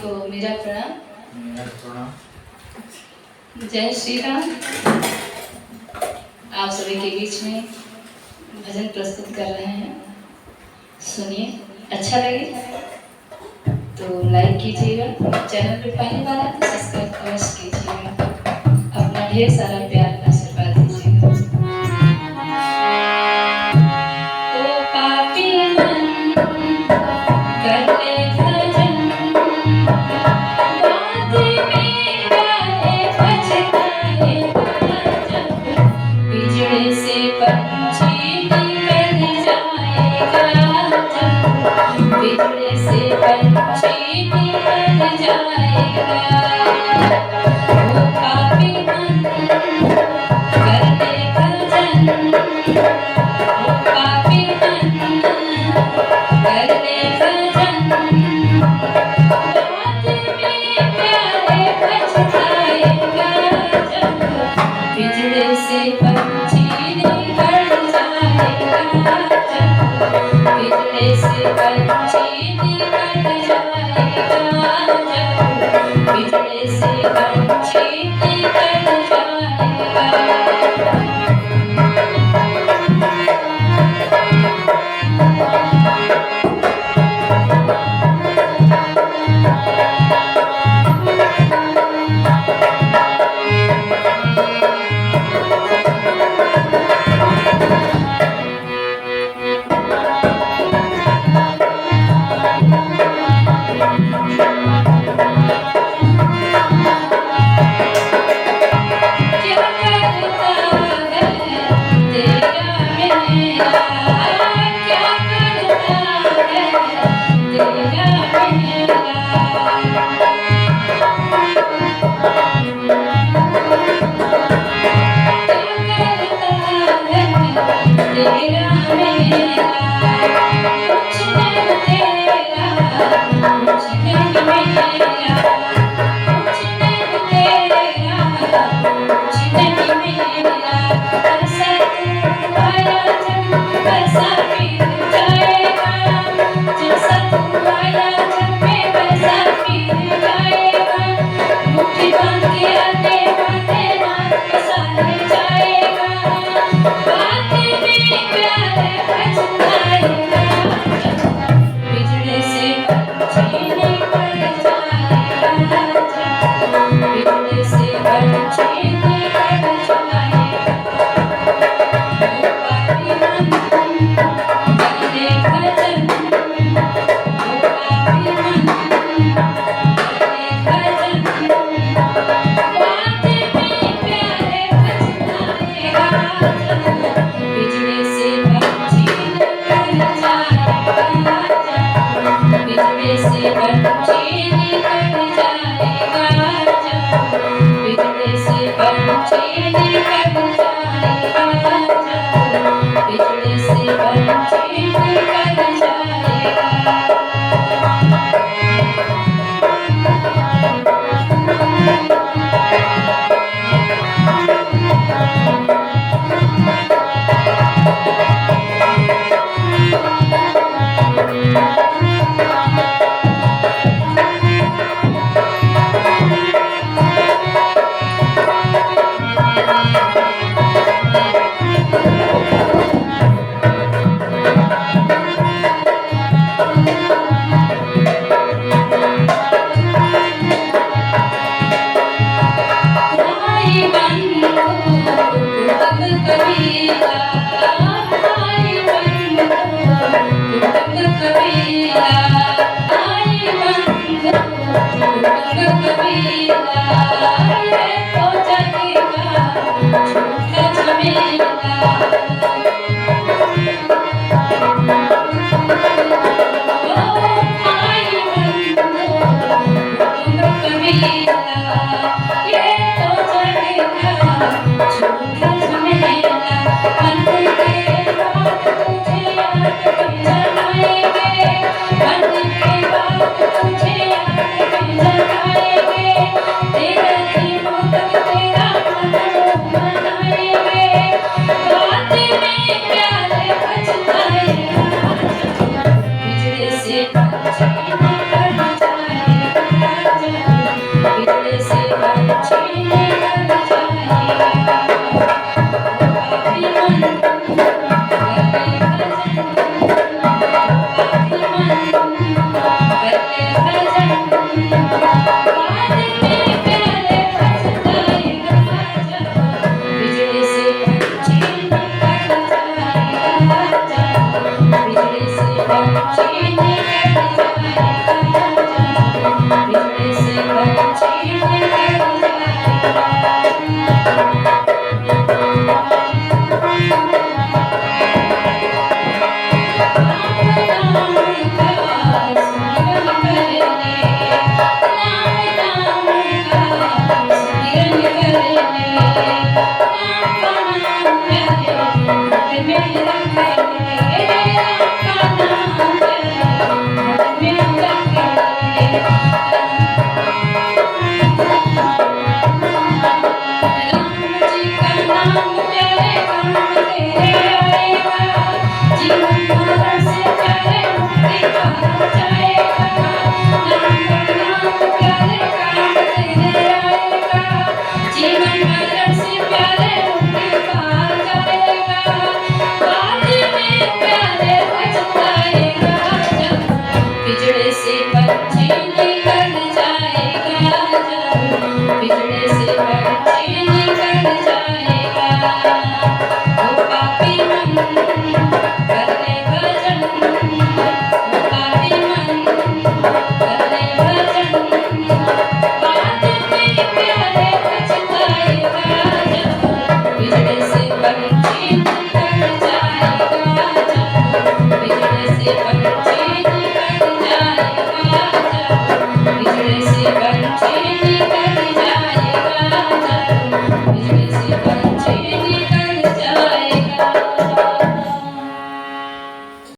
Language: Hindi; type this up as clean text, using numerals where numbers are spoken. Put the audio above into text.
को मेरा प्रणाम। जय श्री राम। आप सभी के बीच में भजन प्रस्तुत कर रहे हैं, सुनिए, अच्छा लगे तो लाइक कीजिएगा, चैनल पे पहली बार आए तो सब्सक्राइब अवश्य कीजिएगा, अपना ढेर सारा प्यार आशीर्वाद दीजिएगा। ओ पापी मन कर ले भजन, बात मेरा है पछताएगा जब, बिजड़े से पंछी निकल जाएगा जब, बिजड़े से पंछी निकल जाएगा। ओ पापी मन कर ले भजन, ओ पापी मन कर ले भजन, बात में प्यारे पछताएगा जब, बिजड़े से पंछी निकल जाएगा जब, बिजड़े से पंछी निकल जाएगा जब, बिजड़े से पंछी निकल जाएगा। तेरा बिजली से बंचित